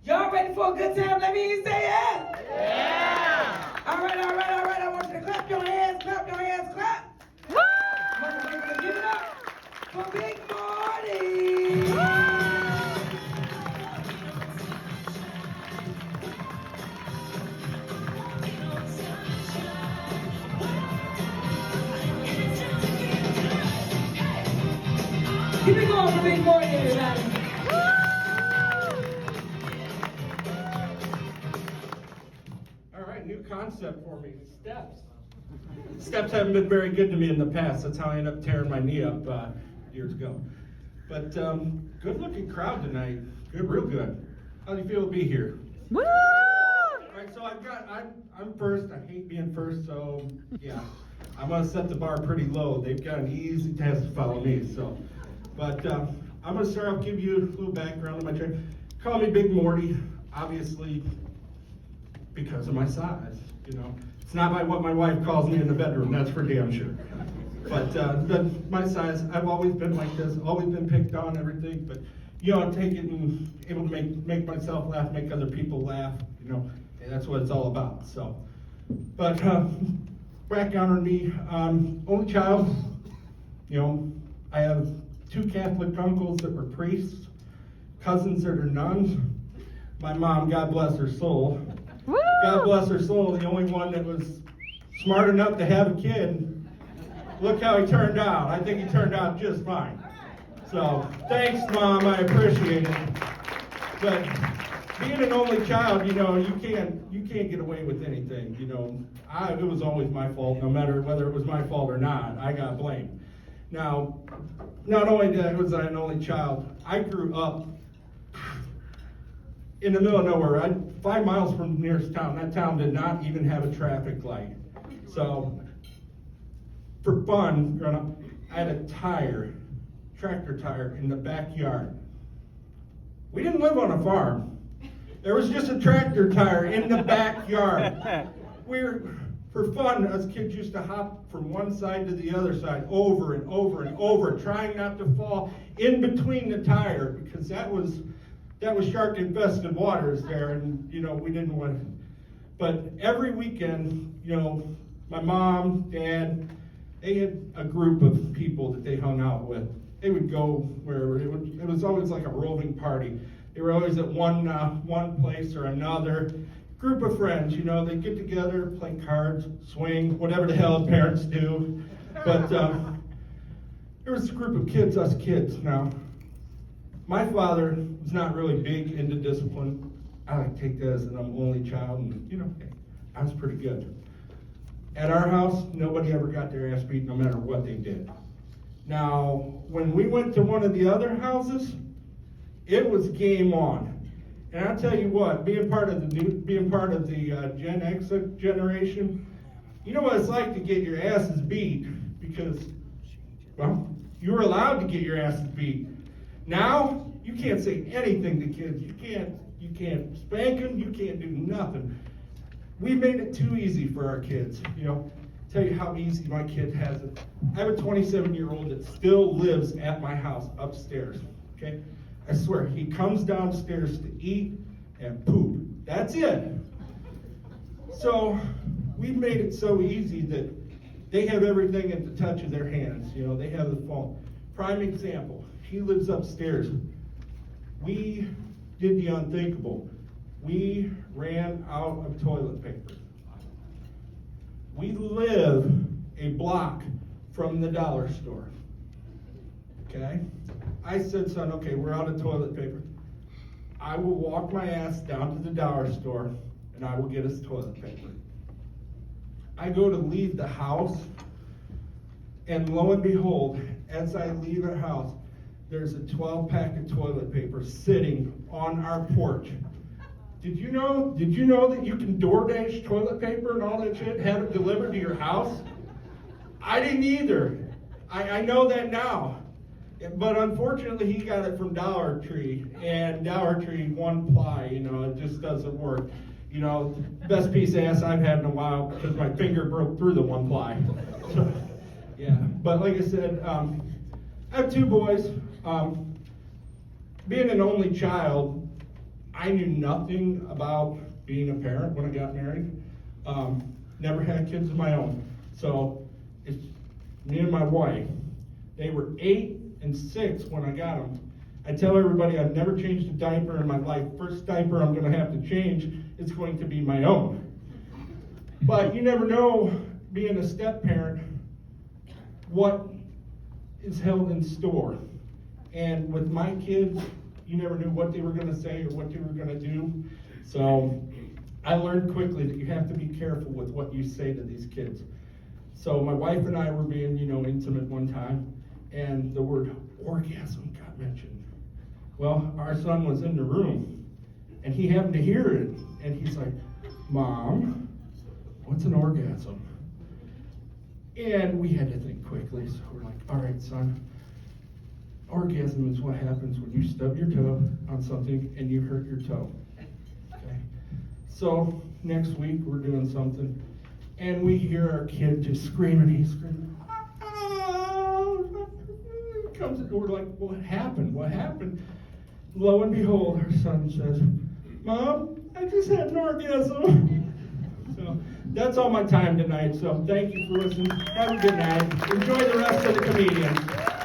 Y'all ready for a good time? Let me hear you say it. Yeah. All right. I want you to clap your hands, clap. Woo! Give it up for Big Morty. Keep it going for Big Morty, everybody. New concept for me, steps. Steps haven't been very good to me in the past. That's how I ended up tearing my knee up years ago. But good looking crowd tonight. Good, real good. How do you feel to be here? Woo! All right, so I'm first. I hate being first, so yeah. I'm gonna set the bar pretty low. They've got an easy task to follow me, so. But I'm gonna start. I'll give you a little background on my training. Call me Big Morty, obviously. Because of my size, It's not by what my wife calls me in the bedroom, that's for damn sure. But my size, I've always been like this, always been picked on, everything. But, I take it and able to make myself laugh, make other people laugh, and that's what it's all about. So, but background on me, only child, I have 2 Catholic uncles that were priests, cousins that are nuns. My mom, God bless her soul. Woo! God bless her soul, the only one that was smart enough to have a kid. Look how he turned out. I think he turned out just fine. So, thanks, Mom. I appreciate it. But being an only child, you can't get away with anything. It was always my fault, no matter whether it was my fault or not. I got blamed. Now, not only was I an only child, I grew up in the middle of nowhere, 5 miles from the nearest town. That town did not even have a traffic light. So, for fun, growing up, I had a tractor tire in the backyard. We didn't live on a farm. There was just a tractor tire in the backyard. For fun, us kids used to hop from one side to the other side, over and over and over, trying not to fall in between the tire, because that was shark infested waters there, and we didn't want it. But every weekend, my mom, dad, they had a group of people that they hung out with. They would go wherever. It was always like a roving party. They were always at one place or another. Group of friends, they'd get together, play cards, swing, whatever the hell parents do. But there was a group of kids, us kids. Now, my father was not really big into discipline. I like to take that as an only child, and I was pretty good. At our house, nobody ever got their ass beat, no matter what they did. Now, when we went to one of the other houses, it was game on. And I'll tell you what, being part of the Gen X generation, you know what it's like to get your asses beat, because, well, you were allowed to get your asses beat. Now, you can't say anything to kids. You can't spank them. You can't do nothing. We made it too easy for our kids. Tell you how easy my kid has it. I have a 27-year-old that still lives at my house upstairs. Okay, I swear he comes downstairs to eat and poop. That's it. So we made it so easy that they have everything at the touch of their hands. They have the phone. Prime example. He lives upstairs. We did the unthinkable. We ran out of toilet paper. We live a block from the dollar store. Okay? I said, son, okay, we're out of toilet paper. I will walk my ass down to the dollar store and I will get us toilet paper. I go to leave the house, and lo and behold, as I leave the house, there's a 12-pack of toilet paper sitting on our porch. Did you know that you can DoorDash toilet paper and all that shit, have it delivered to your house? I didn't either. I know that now. But unfortunately, he got it from Dollar Tree, and Dollar Tree one ply, it just doesn't work. Best piece of ass I've had in a while, because my finger broke through the one ply. So, yeah, but like I said, I have 2 boys. Being an only child, I knew nothing about being a parent when I got married. Never had kids of my own. So it's me and my wife. They were 8 and 6 when I got them. I tell everybody I've never changed a diaper in my life. First diaper I'm going to have to change is going to be my own. But you never know, being a step parent, what is held in store. And with my kids, you never knew what they were going to say or what they were going to do. So I learned quickly that you have to be careful with what you say to these kids. So my wife and I were being, intimate one time, and the word orgasm got mentioned. Well, our son was in the room, and he happened to hear it, and he's like, Mom, what's an orgasm? And we had to think quickly, so we're like, all right, son, orgasm is what happens when you stub your toe on something and you hurt your toe. Okay. So next week we're doing something, and we hear our kid just screaming. He's screaming. Comes and we're like, what happened? What happened? Lo and behold, our son says, Mom, I just had an orgasm. So that's all my time tonight. So thank you for listening. Have a good night. Enjoy the rest of the comedians.